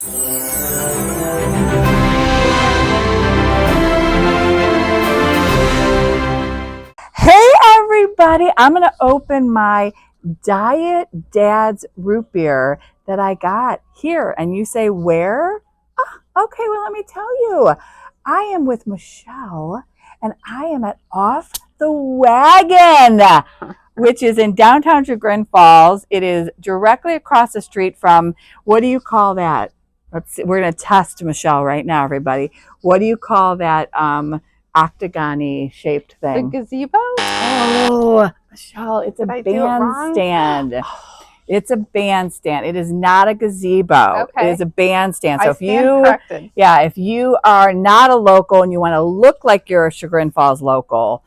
Hey everybody, I'm going to open my Diet Dad's root beer that I got here. And you say, where? Oh, okay, well, let me tell you. I am with Michelle and I am at Off the Wagon, which is in downtown Chagrin Falls. It is directly across the street from, what do you call that? Let's see, we're going to test Michelle right now, everybody. What do you call that octagon-y shaped The thing? gazebo? Oh, Michelle, it's a bandstand. It's a bandstand. It is not a gazebo. Okay. It is a bandstand. So if you are not a local and you want to look like you're a Chagrin Falls local,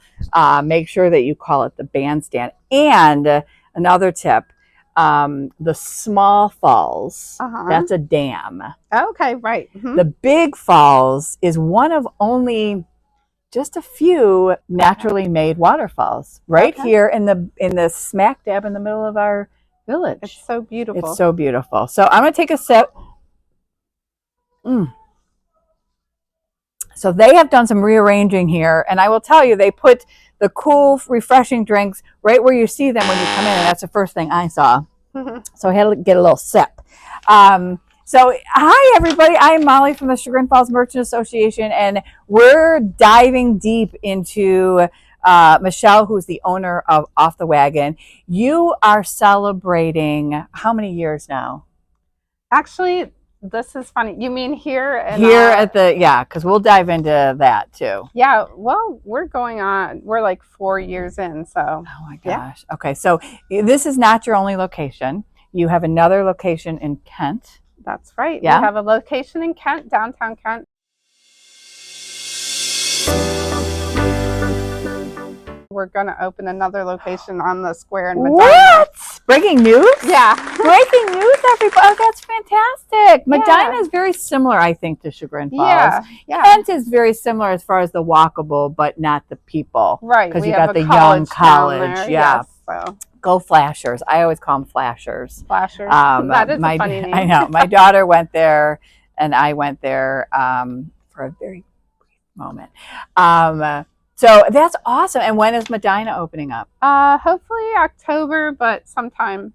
make sure that you call it the bandstand. And another tip, the small falls, that's a dam. Okay, right. The big falls is one of only just a few naturally made waterfalls right here in the smack dab in the middle of our village. It's so beautiful. It's so beautiful. So I'm going to take a sip. So they have done some rearranging here, and I will tell you, they put the cool, refreshing drinks right where you see them when you come in, and that's the first thing I saw. So I had to get a little sip. So hi everybody, I'm Molly from the Chagrin Falls Merchant Association, and we're diving deep into Michelle, who's the owner of Off the Wagon. You are celebrating how many years now? Actually, this is funny. You mean here? At the, yeah, because we'll dive into that too. Yeah, well, we're like 4 years in, so. Oh my gosh. Yeah. Okay, so this is not your only location. You have another location in Kent. That's right. Yeah. We have a location in Kent, downtown Kent. We're going to open another location on the square in Medina. What? Breaking news? Yeah. Breaking news, everybody. Oh, that's fantastic. Medina is very similar, I think, to Chagrin Falls. Yeah. Kent is very similar as far as the walkable, but not the people. Right. Because you got the young college. Yeah. Yes, so. Go Flashers. I always call them Flashers. Flashers. That is a funny name. I know. My daughter went there, and I went there for a very brief moment. So that's awesome. And when is Medina opening up? Hopefully October, but sometime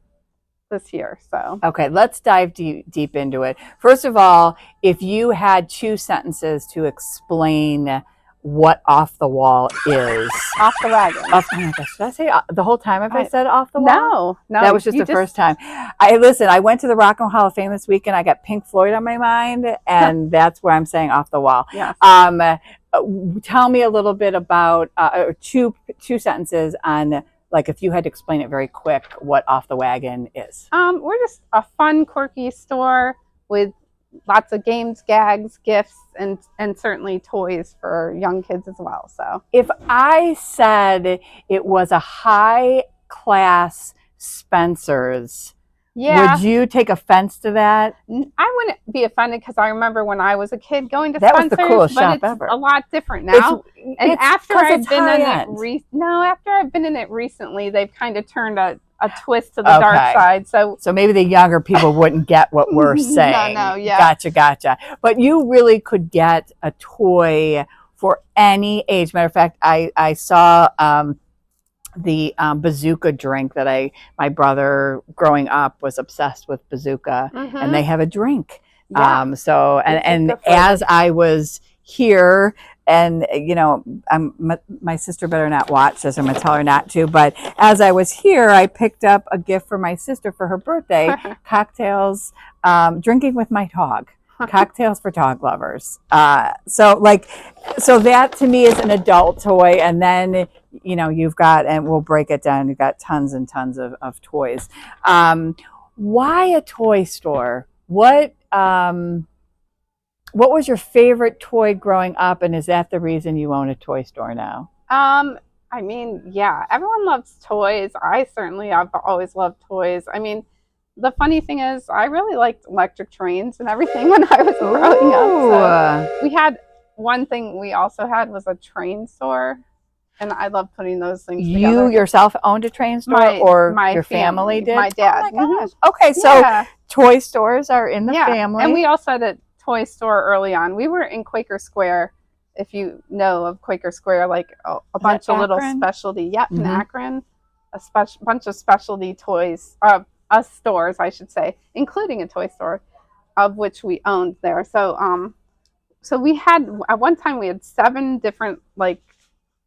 this year. So okay, let's dive deep into it. First of all, if you had 2 sentences to explain what Off the Wall is. Off the Wagon. Oh my gosh, did I say the whole time if I said Off the Wall? No. That was just the first time. I went to the Rock and Roll Hall of Fame this weekend. I got Pink Floyd on my mind, and that's where I'm saying Off the Wall. Yeah. Tell me a little bit about two sentences on, like, if you had to explain it very quick, what Off the Wagon is. We're just a fun, quirky store with lots of games, gags, gifts, and certainly toys for young kids as well. So if I said it was a high class Spencer's, would you take offense to that? I wouldn't be offended, because I remember when I was a kid going to Spencer's. That was the coolest but shop it's ever. A lot different now. After I've been in it recently, they've kind of turned a twist to the dark side. So maybe the younger people wouldn't get what we're saying. Gotcha. But you really could get a toy for any age. Matter of fact, I saw the bazooka drink that my brother growing up was obsessed with bazooka, and they have a drink. Yeah. And as I was here, and my sister better not watch this, I'm gonna tell her not to, but as I was here, I picked up a gift for my sister for her birthday, cocktails, drinking with my dog. Cocktails for dog lovers. So that to me is an adult toy, and then you've got, and we'll break it down, you've got tons and tons of toys. Why a toy store? What was your favorite toy growing up, and is that the reason you own a toy store now? I mean, yeah, everyone loves toys. I've always loved toys. I mean, the funny thing is, I really liked electric trains and everything when I was growing up. So we had one thing we also had was a train store. and I love putting those things You together. yourself owned a train store, or your family did? My dad. Oh my gosh. Okay, so toy stores are in the family. And we also had a toy store early on. We were in Quaker Square, if you know of Quaker Square, like a bunch of little specialty, in Akron, bunch of specialty toys, stores, I should say, including a toy store, of which we owned there. So, so we had, at one time, we had 7 different, like,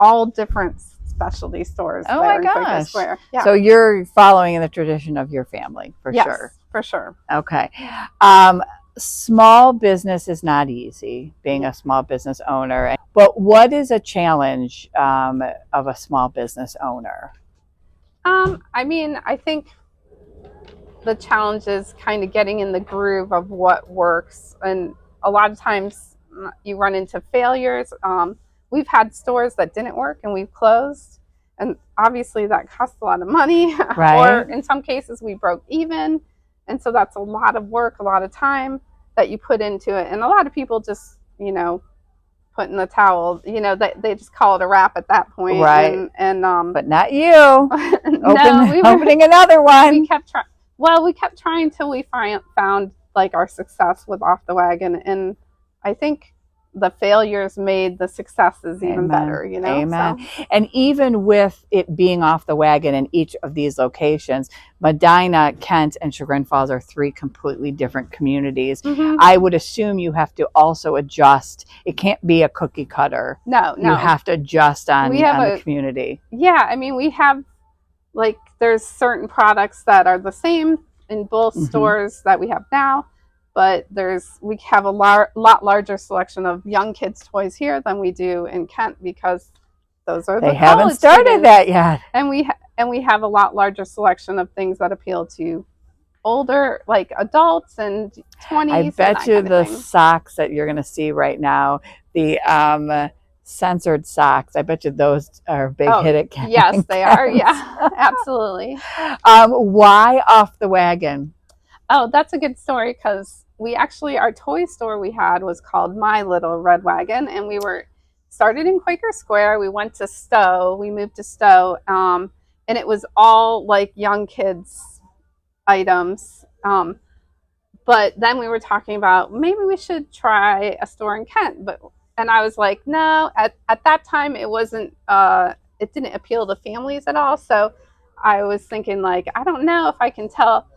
all different specialty stores. Oh my gosh. Quaker Square. Yeah. So you're following in the tradition of your family, for sure. For sure. Okay. Small business is not easy, being a small business owner. But what is a challenge of a small business owner? I mean, I think the challenge is kind of getting in the groove of what works. And a lot of times you run into failures. We've had stores that didn't work and we've closed. And obviously that costs a lot of money. Right. Or in some cases we broke even. And so that's a lot of work, a lot of time that you put into it. And a lot of people just, put in the towel, they just call it a wrap at that point. Right. And but not you. No, opening another one. We kept trying. Well, we kept trying till we found like our success with Off the Wagon. And I think the failures made the successes even better, Amen. So. And even with it being Off the Wagon in each of these locations, Medina, Kent, and Chagrin Falls are 3 completely different communities. I would assume you have to also adjust. It can't be a cookie cutter. No. You have to adjust on the community. Yeah, I mean, we have, like, there's certain products that are the same in both stores that we have now. But we have a lot larger selection of young kids' toys here than we do in Kent, because those are they haven't started that yet. And we have a lot larger selection of things that appeal to older, like adults and 20s. I bet you the socks that you're going to see right now, the censored socks, I bet you those are a big hit at Kent. Yes, they are. Yeah, absolutely. Why Off the Wagon? Oh, that's a good story, because our toy store we had was called My Little Red Wagon, and we started in Quaker Square. We went to Stowe. We moved to Stowe, and it was all like young kids items. But then we were talking about maybe we should try a store in Kent. And I was like, no. At that time, it wasn't. It didn't appeal to families at all. So I was thinking, like, I don't know if I can tell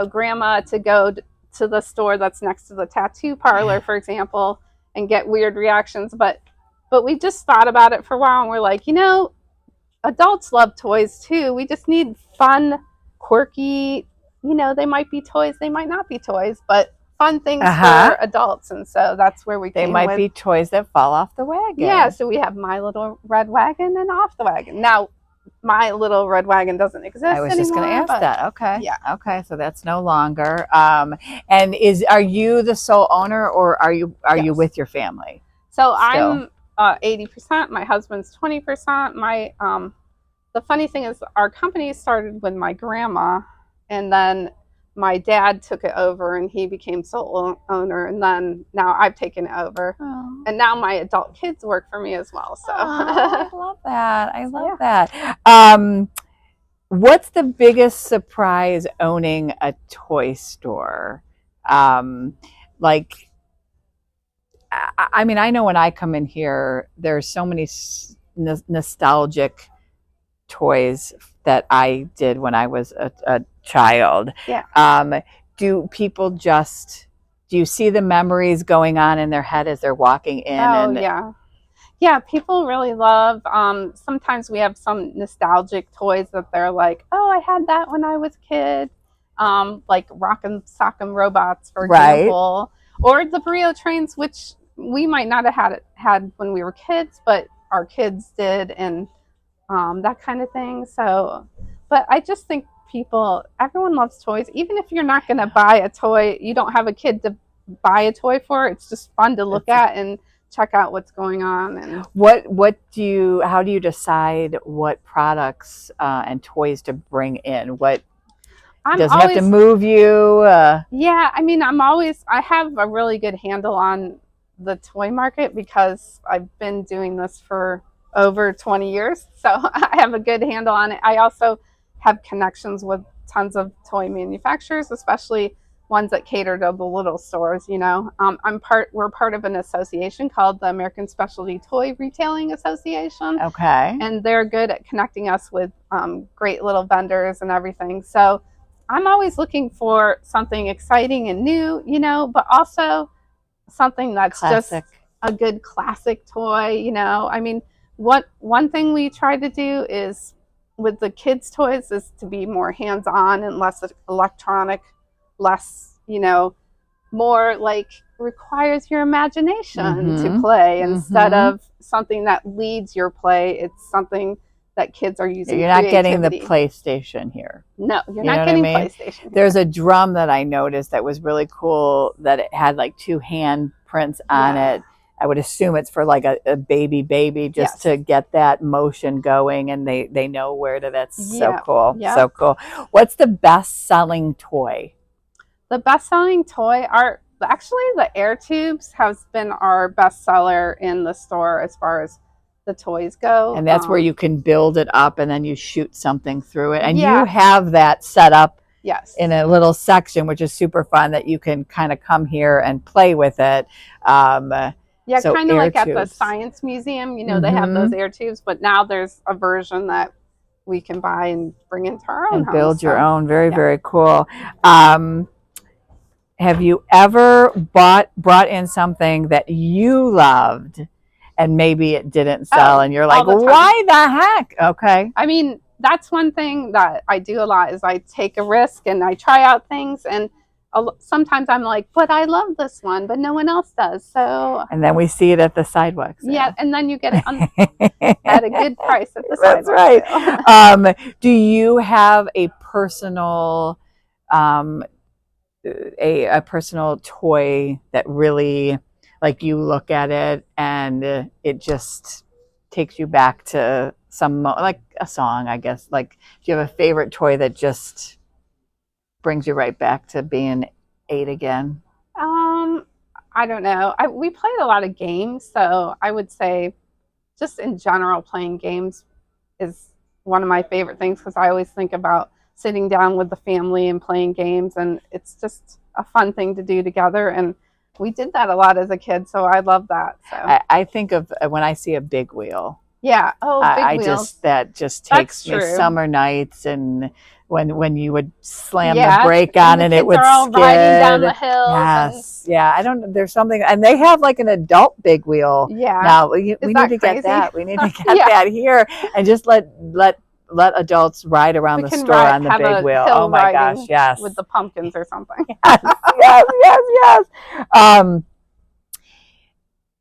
grandma to go to the store that's next to the tattoo parlor, for example, and get weird reactions. But we just thought about it for a while, and we're like, adults love toys too. We just need fun, quirky, they might be toys, they might not be toys, but fun things for adults. And so that's where they might be toys that fall off the wagon. Yeah, so we have My Little Red Wagon and Off the Wagon. Now, My Little Red Wagon doesn't exist anymore. I was just going to ask that. Okay. Yeah. Okay. So that's no longer. And are you the sole owner, or are you with your family? So still? I'm 80%. My husband's 20%. The funny thing is, our company started with my grandma, and then my dad took it over, and he became sole owner, and then now I've taken it over. Oh. And now my adult kids work for me as well. So I love that. I love that. What's the biggest surprise owning a toy store? I mean, I know when I come in here, there's so many nostalgic toys that I did when I was a child. Yeah. Do you see the memories going on in their head as they're walking in? Yeah. Yeah, people really love, sometimes we have some nostalgic toys that they're like, oh, I had that when I was a kid. Like Rock'em Sock'em Robots, for example. Or the Brio trains, which we might not have had when we were kids, but our kids did, and that kind of thing. So, but I just think everyone loves toys. Even if you're not going to buy a toy, you don't have a kid to buy a toy for, it's just fun to look at and check out what's going on. And how do you decide what products and toys to bring in? Does it have to move you? Yeah, I mean, I have a really good handle on the toy market, because I've been doing this for over 20 years. So I have a good handle on it. I also have connections with tons of toy manufacturers, especially ones that cater to the little stores. We're part of an association called the American Specialty Toy Retailing Association. Okay. And they're good at connecting us with great little vendors and everything. So I'm always looking for something exciting and new, but also something that's Classic. just a good classic toy. I mean, one thing we try to do is with the kids' toys is to be more hands-on and less electronic, less, more like requires your imagination to play instead of something that leads your play. It's something that kids are using. You're not getting the PlayStation here. No, you're not getting PlayStation. There's a drum that I noticed that was really cool, that it had like 2 hand prints on it. I would assume it's for like a baby just to get that motion going, and they know where to. That's so cool. So cool. What's the best-selling toy? The best-selling toy are actually the air tubes has been our bestseller in the store as far as the toys go. And that's where you can build it up and then you shoot something through it. And you have that set up in a little section, which is super fun, that you can kind of come here and play with it. So kind of like at the Science Museum, they have those air tubes, but now there's a version that we can buy and bring into our own and build your own. Very, very cool. Have you ever brought in something that you loved and maybe it didn't sell and you're like, why the heck? Okay. I mean, that's one thing that I do a lot is I take a risk and I try out things, and sometimes I'm like, but I love this one, but no one else does. So and then we see it at the sidewalk sale. Yeah, and then you get it at a good price at the sidewalk sale. That's right. Do you have a personal a personal toy that really, like, you look at it and it just takes you back to like a song, I guess? Like, do you have a favorite toy that just brings you right back to being 8 again? I don't know. We played a lot of games, so I would say just in general playing games is one of my favorite things, because I always think about sitting down with the family and playing games, and it's just a fun thing to do together, and we did that a lot as a kid, so I love that. So I think of when I see a big wheel. Yeah. Oh, big wheels. That just takes me summer nights, and when you would slam the brake on and it would skid. All riding down the hill. Yes. Yeah. There's something, and they have like an adult big wheel. Yeah. Now we need to get that. We need to get that here, and just let adults ride around the store on the big wheel. Oh my gosh, yes. With the pumpkins or something. yes.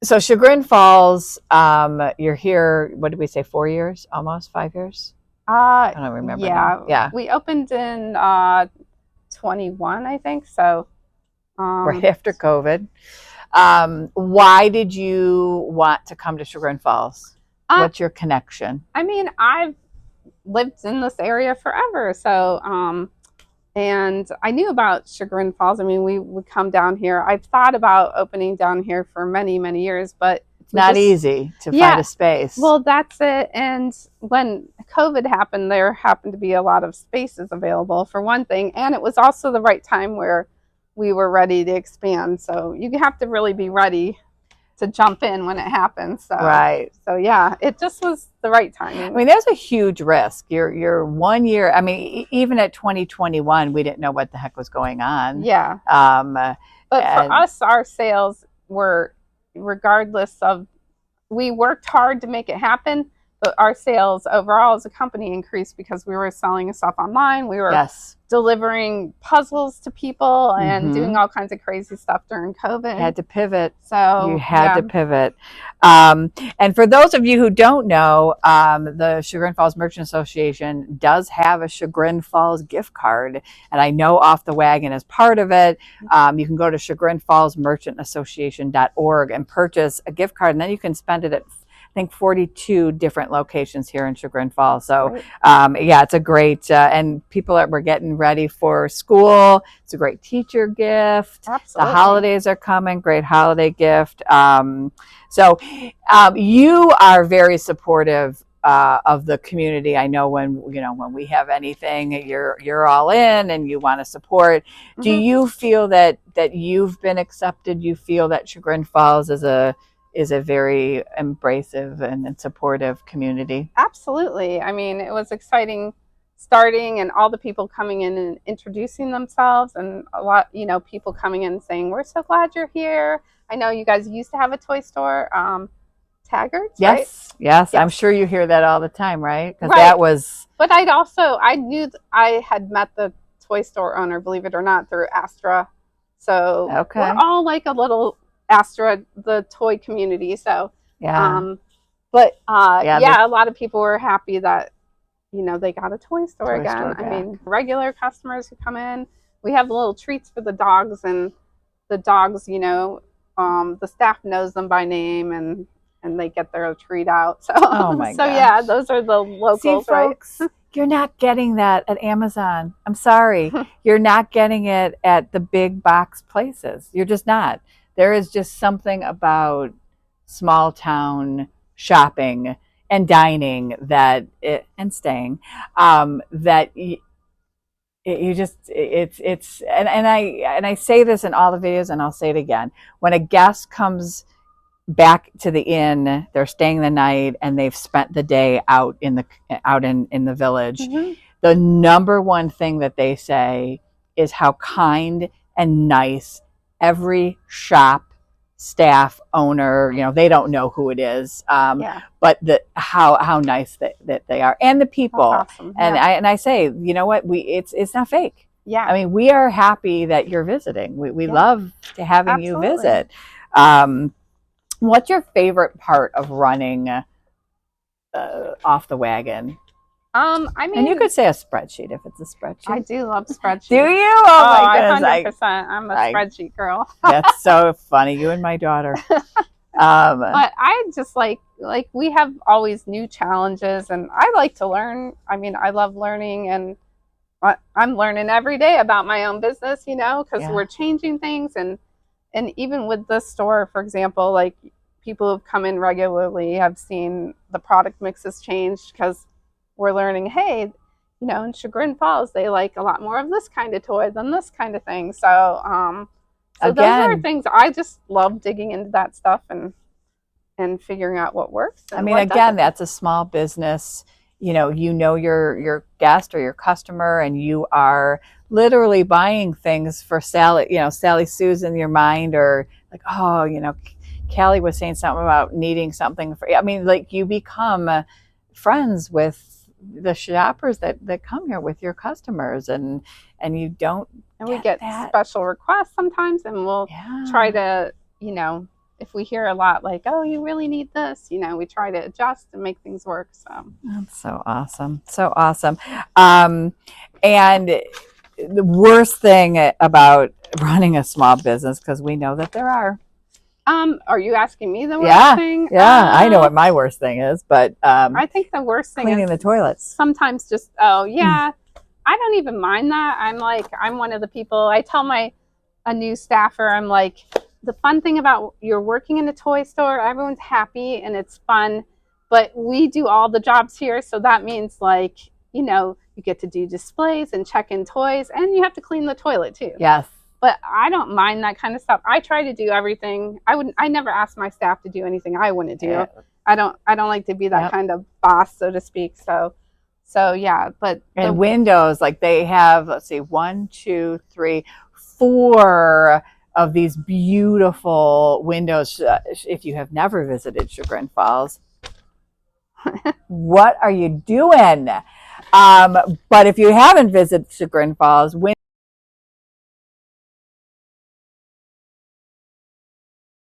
So Chagrin Falls, you're here, what did we say, 4 years? Almost 5 years? I don't remember. Yeah. We opened in 21, I think. So right after COVID. Why did you want to come to Chagrin Falls? What's your connection? I mean, I've lived in this area forever, so and I knew about Chagrin Falls. I mean, we would come down here. I've thought about opening down here for many years, but it's not easy to find a space. Well, that's it. And when COVID happened, there happened to be a lot of spaces available, for one thing, and it was also the right time where we were ready to expand. So you have to really be ready to jump in when it happens. So, right. So yeah, it just was the right time. I mean, there's a huge risk. You're 1 year. I mean, even at 2021, we didn't know what the heck was going on. Yeah. But for us, our sales were, regardless of, we worked hard to make it happen, but our sales overall as a company increased because we were selling stuff online. We were delivering puzzles to people and doing all kinds of crazy stuff during COVID. You had to pivot. So you had to pivot. And for those of you who don't know, the Chagrin Falls Merchant Association does have a Chagrin Falls gift card. And I know Off the Wagon is part of it. You can go to chagrinfallsmerchantassociation.org and purchase a gift card. And then you can spend it at think 42 different locations here in Chagrin Falls. So Right. yeah, it's a great and we're getting ready for school. It's a great teacher gift. The Absolutely. holidays are coming. Great holiday gift. So you are very supportive of the community. I know when when we have anything, you're all in and you want to support. Do Hmm. you feel that you've been accepted? You feel that Chagrin Falls is a very embracive and supportive community? Absolutely. I mean, it was exciting starting and all the people coming in and introducing themselves, and a lot, people coming in saying, "We're so glad you're here." I know you guys used to have a toy store, Taggart's, right? Yes, yes. I'm Yes. sure you hear that all the time, right? Because Right. that was But I knew I had met the toy store owner, believe it or not, through Astra. So we're okay. all like a little Astra, the toy community. So, Yeah, um, but yeah. The yeah, a lot of people were happy that they got a toy store toy store again. I back. mean, regular customers who come in, we have little treats for the dogs, and the dogs, the staff knows them by name, and they get their treat out. So, Oh my so yeah, gosh. those are the See, locals, right? folks, you're not getting that at Amazon. I'm sorry. You're not getting it at the big box places. You're just not. There is just something about small town shopping and dining and staying that you just it's and I say this in all the videos and I'll say it again. When a guest comes back to the inn, they're staying the night and they've spent the day out in the village, Hmm. the number one thing that they say is how kind and nice every shop staff owner, they don't know who it is, Yeah, but how nice that they are, and the that's people. awesome. And Yeah, I say, you know what, it's not fake. I yeah, mean, we are happy that you're visiting. We yeah, love to having you absolutely. visit. What's your favorite part of running off the wagon? I And you mean, could say a spreadsheet if it's a I spreadsheet. do love Do spreadsheets. you? Oh, Oh my I goodness! I 100%. I'm a I spreadsheet girl. that's so funny. You and my daughter. Um, But I just like we have always new challenges, and I like to learn. I mean, I love learning, and I'm learning every day about my own business, because yeah. we're changing things, and even with the store, for example, like people who've come in regularly have seen the product mixes change because we're learning, hey, in Chagrin Falls, they like a lot more of this kind of toy than this kind of thing. So those are Again, things I just love digging into that stuff and figuring out what works I and mean, what again, doesn't. that's a small business. You know your guest or your customer, and you are literally buying things for Sally. Sally Sue's in your mind, or like, oh, Callie was saying something about needing something for. I mean, like you become friends with the shoppers that come here with your customers, and you don't And we get get that. special requests sometimes, and we'll try Yeah. to, if we hear a lot like, oh, you really need this, we try to adjust and make things work. So, That's so awesome. So awesome. And the worst thing about running a small business, because we know that there are. are you asking me the worst Yeah. thing? Yeah. I know what my worst thing is, but I think the worst thing is cleaning the toilets. sometimes just, oh, yeah, I don't even mind that. I'm one of the people, I tell a new staffer, I'm like, the fun thing about you're working in a toy store, everyone's happy and it's fun, but we do all the jobs here. So that means like, you get to do displays and check in toys, and you have to clean the toilet too. Yes. But I don't mind that kind of stuff. I try to do everything. I never ask my staff to do anything I wouldn't do. Yeah. I don't like to be that Yep. kind of boss, so to speak. So yeah, but And windows, like they have, let's see, 1, 2, 3, 4 of these beautiful windows. If you have never visited Chagrin Falls, what are you doing? But if you haven't visited Chagrin Falls,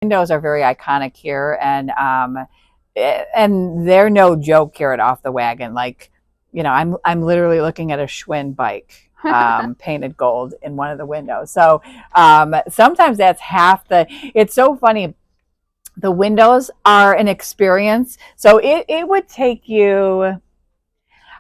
windows are very iconic here, and they're no joke here at Off the Wagon. Like, I'm literally looking at a Schwinn bike, painted gold in one of the windows. So sometimes that's half the. It's so funny. The windows are an experience. So it would take you,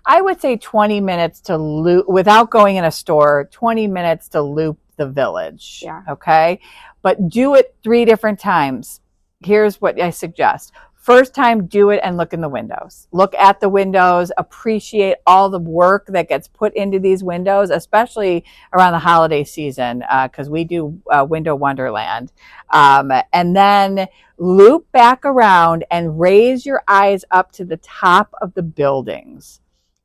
I would say 20 minutes to loop without going in a store, 20 minutes to loop the village. Yeah. Okay. But do it 3 different times. Here's what I suggest. First time, do it and look in the windows. Look at the windows, appreciate all the work that gets put into these windows, especially around the holiday season, because we do Window Wonderland. And then loop back around and raise your eyes up to the top of the buildings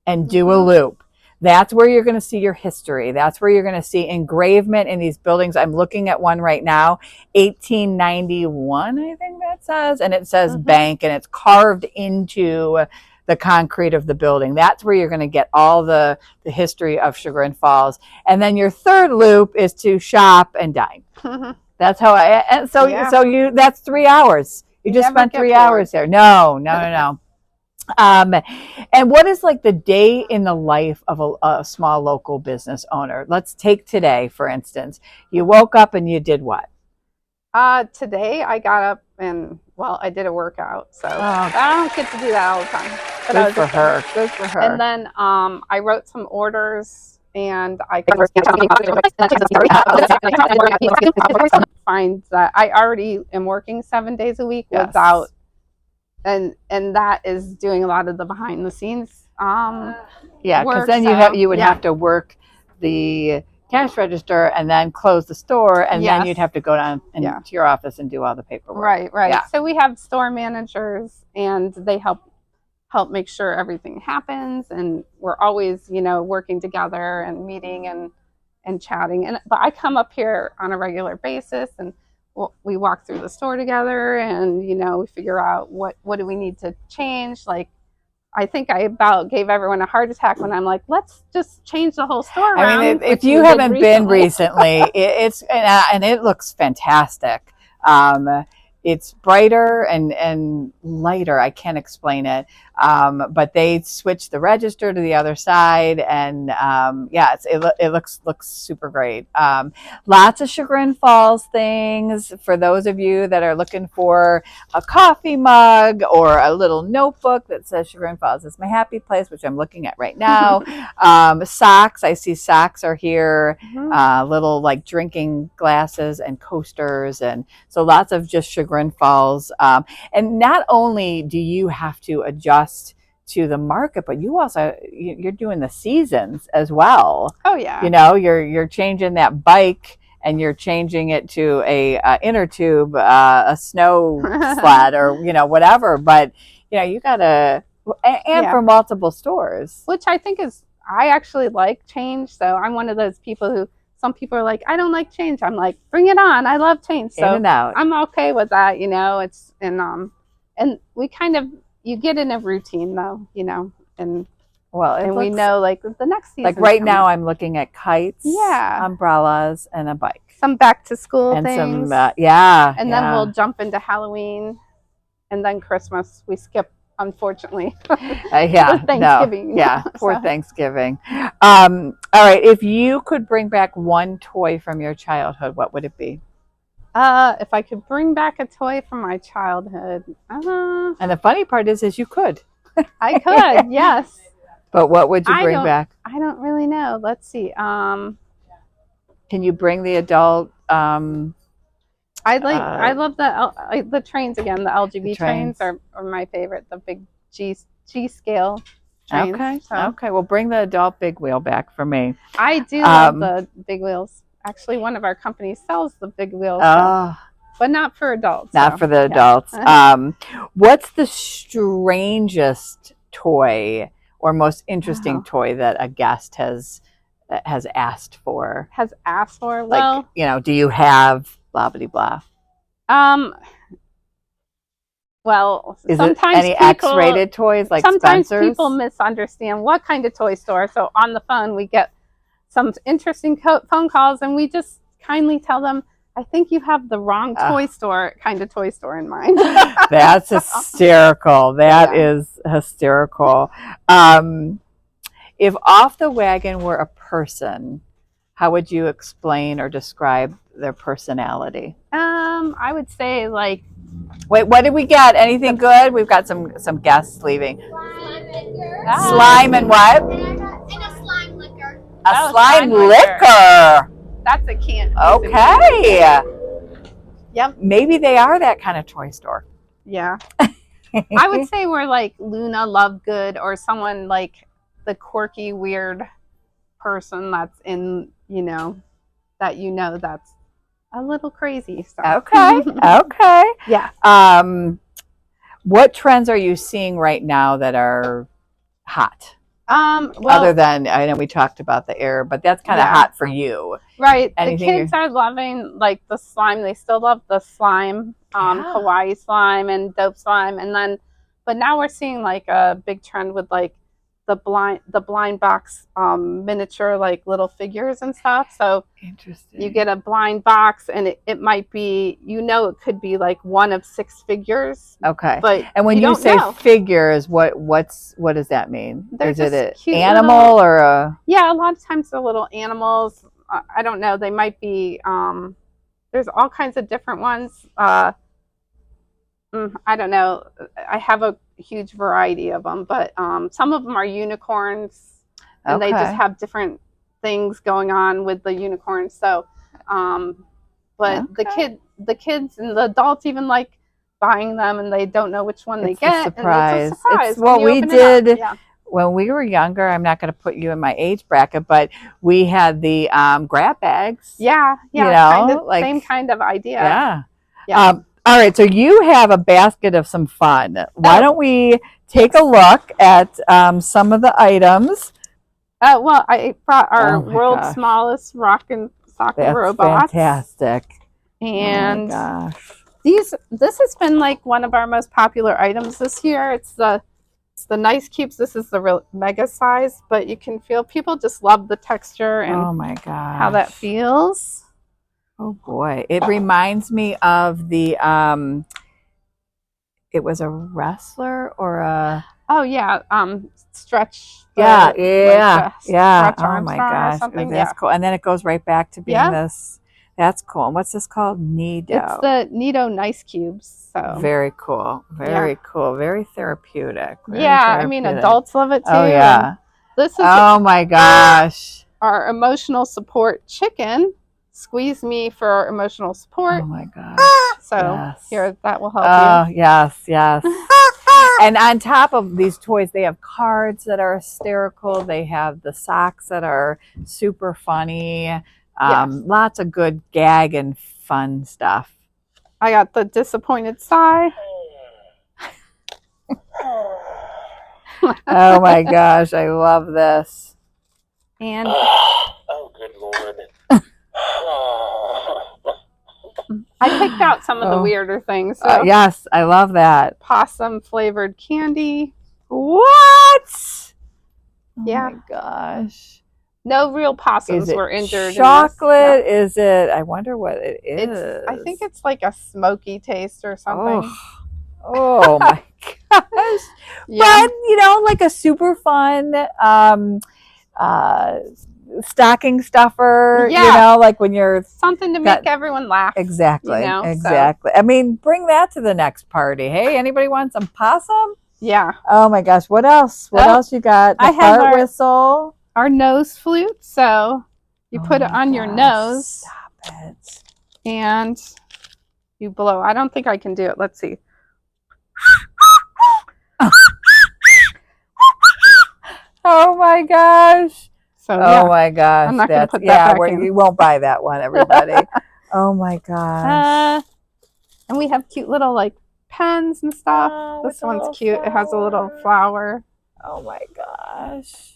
and do a loop. That's where you're going to see your history. That's where you're going to see engravement in these buildings. I'm looking at one right now, 1891, I think that says, and it says bank, and it's carved into the concrete of the building. That's where you're going to get all the history of Chagrin Falls. And then your third loop is to shop and dine. That's how that's 3 hours. You just spent 3 hours there. No. And what is like the day in the life of a small local business owner? Let's take today, for instance. You woke up and you did what? Today I got up and, well, I did a workout. So I don't get to do that all the time. But Good for her. Good for her. And then I wrote some orders and I find that I already am working 7 days a week without. And that is doing a lot of the behind the scenes because then you would have to work the cash register and then close the store, and then you'd have to go down to your office and do all the paperwork. Right. Yeah. So we have store managers, and they help make sure everything happens, and we're always working together and meeting and chatting. But I come up here on a regular basis, and we walk through the store together, and we figure out what do we need to change. Like, I think I about gave everyone a heart attack when I'm like, let's just change the whole store around. I mean, if you haven't been recently, it looks fantastic. It's brighter and lighter. I can't explain it. But they switched the register to the other side, and it looks super great. Lots of Chagrin Falls things for those of you that are looking for a coffee mug or a little notebook that says Chagrin Falls is my happy place, which I'm looking at right now. Socks. I see socks are here. Little like drinking glasses and coasters, and so lots of just Chagrin Falls. And not only do you have to adjust to the market, but you're doing the seasons as well. Oh yeah. You're changing that bike, and you're changing it to a inner tube, a snow sled, or whatever. But you gotta, and for multiple stores, which I think I actually like change. So I'm one of those people who, some people are like, I don't like change. I'm like, bring it on. I love change. So in and out. I'm okay with that. It's and we kind of, you get in a routine though, and we know like the next season. Like right now, I'm looking at kites, umbrellas, and a bike. Some back to school and things, and then we'll jump into Halloween, and then Christmas. We skip, unfortunately. Thanksgiving. For Thanksgiving. All right. If you could bring back one toy from your childhood, what would it be? If I could bring back a toy from my childhood. And the funny part is you could. I could, yes. But what would you bring back? I don't really know. Let's see. Can you bring the adult? I love the trains again. The LGB trains are my favorite. The big G scale trains. Okay. Well, bring the adult big wheel back for me. I do love the big wheels. Actually, one of our companies sells the big wheels, but not for adults. Not for the adults. What's the strangest toy or most interesting toy that a guest has asked for? Has asked for? Well, do you have blah blah blah? Well, is sometimes it any X-rated toys like sometimes Spencer's? People misunderstand what kind of toy store. So on the phone, we get some interesting phone calls, and we just kindly tell them, I think you have the wrong toy store in mind. That's hysterical. That is hysterical. If Off the Wagon were a person, how would you explain or describe their personality? I would say like Wait, what did we get? Anything good? We've got some guests leaving. Slime and what? And a slime liquor. A slime liquor. That's a can't. Okay. Yep. Maybe they are that kind of toy store. Yeah. I would say we're like Luna Lovegood or someone like the quirky, weird person that's in, that's a little crazy stuff. Okay. Okay. Yeah. What trends are you seeing right now that are hot? Well, other than, I know we talked about the air, but that's kind of hot for you. Right. Anything the kids are loving like the slime. They still love the slime, Hawaii slime and dope slime. But now we're seeing like a big trend with like the blind box miniature like little figures and stuff. So interesting. You get a blind box and it might be, it could be like one of 6 figures. Okay. But and when you say figures, what does that mean? Is it an animal or a? Yeah, a lot of times they're little animals. I don't know. They might be. There's all kinds of different ones. I don't know. I have a huge variety of them, but some of them are unicorns, and they just have different things going on with the unicorns. So, but the kids and the adults even like buying them, and they don't know which one they get. Surprise. And it's a surprise. It's what we did when we were younger. I'm not going to put you in my age bracket, but we had the grab bags. Yeah, kind of, like, same kind of idea. Yeah. All right, so you have a basket of some fun. Why don't we take a look at some of the items? Well, I brought our world's smallest rock and socket robots. Fantastic. And this has been like one of our most popular items this year. It's the nice cubes. This is the real mega size, but you can feel people just love the texture and how that feels. Oh boy, it reminds me of the it was a wrestler or a stretch. Stretch oh my gosh, that's cool. And then it goes right back to being this. That's cool. And what's this called? Nido. It's the Nido Nice Cubes. So very cool. Very cool. Very therapeutic. I mean, adults love it too. Oh yeah. This is my gosh. Our emotional support chicken. Squeeze me for our emotional support. Oh my gosh. So here, that will help you. Oh yes. And on top of these toys, they have cards that are hysterical. They have the socks that are super funny. Lots of good gag and fun stuff. I got the disappointed sigh. Oh my gosh, I love this. And oh good Lord. I picked out some of the weirder things. So yes, I love that. Possum flavored candy. What? Yeah. Oh my gosh. No real possums were injured. Chocolate? Is it? I wonder what it is. I think it's like a smoky taste or something. Oh my gosh. But, like a super fun stocking stuffer, like when you're something to make everyone laugh. Exactly. Exactly. So. I mean, bring that to the next party. Hey, anybody want some possum? Yeah. Oh my gosh. What else? What else you got? The fart whistle. Our nose flute. So you put it on your nose. Stop it. And you blow. I don't think I can do it. Let's see. Oh my gosh. So, my gosh. I'm not going to put that back in. You won't buy that one, everybody. Oh my gosh. And we have cute little like pens and stuff. This one's cute. It has a little flower. Oh my gosh.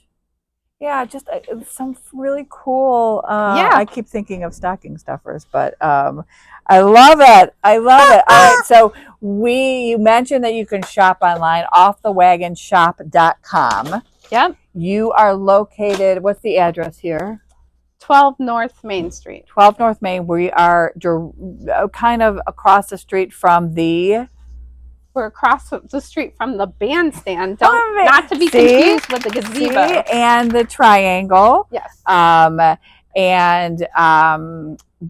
Yeah, just some really cool. I keep thinking of stocking stuffers, but I love it. I love it. All right, so you mentioned that you can shop online, offthewagonshop.com. Yep. You are located, what's the address here? 12 North Main Street. 12 North Main. We are kind of across the street from We're across the street from the bandstand. Not to be confused with the gazebo. And the triangle. Yes. And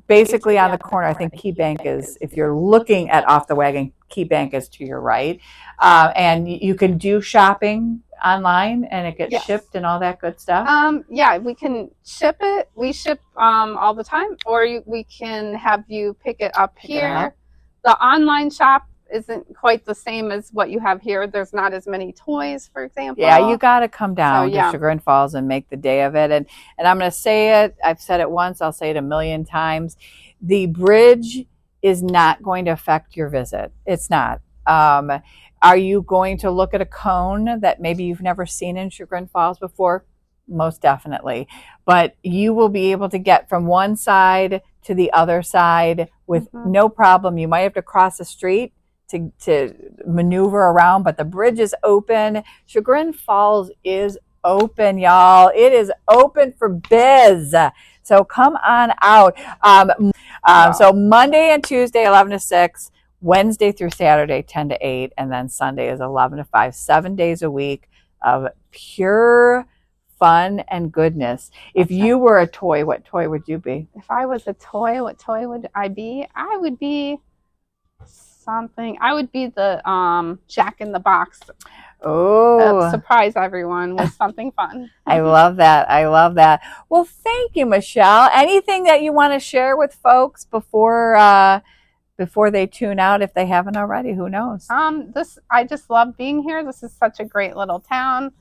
basically on the corner, I think Key Bank is, if you're looking at Off the Wagon, Key Bank is to your right. And you can do shopping online and it gets Yes. shipped and all that good stuff. Yeah, we can ship it. We ship all the time, or we can have you pick it up here. The online shop isn't quite the same as what you have here. There's not as many toys, for example. Yeah, you got to come down So, yeah. to Chagrin Falls and make the day of it. And I'm going to say it. I've said it once. I'll say it a million times. The bridge is not going to affect your visit. It's not. Are you going to look at a cone that maybe you've never seen in Chagrin Falls before? Most definitely. But you will be able to get from one side to the other side with no problem. You might have to cross the street to maneuver around, but the bridge is open. Chagrin Falls is open, y'all. It is open for biz. So come on out. So Monday and Tuesday, 11 to 6, Wednesday through Saturday, 10 to 8, and then Sunday is 11 to 5, 7 days a week of pure fun and goodness. If you were a toy, what toy would you be? If I was a toy, what toy would I be? I would be something. I would be the Jack in the Box. Oh, surprise everyone with something fun. I love that. I love that. Well, thank you, Michelle. Anything that you want to share with folks before they tune out, if they haven't already? Who knows? I just love being here. This is such a great little town,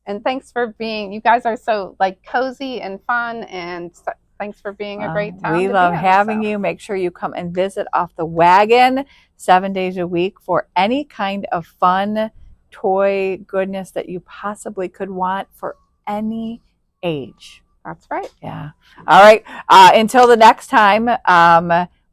and thanks for being. You guys are so cozy and fun, and thanks for being a great town. We love having you. Make sure you come and visit Off the Wagon 7 days a week for any kind of fun toy goodness that you possibly could want for any age. That's right. Yeah. All right. Until the next time,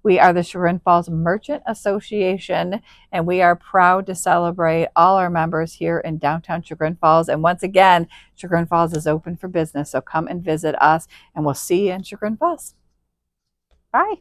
we are the Chagrin Falls Merchant Association, and we are proud to celebrate all our members here in downtown Chagrin Falls. And once again, Chagrin Falls is open for business, so come and visit us, and we'll see you in Chagrin Falls. Bye.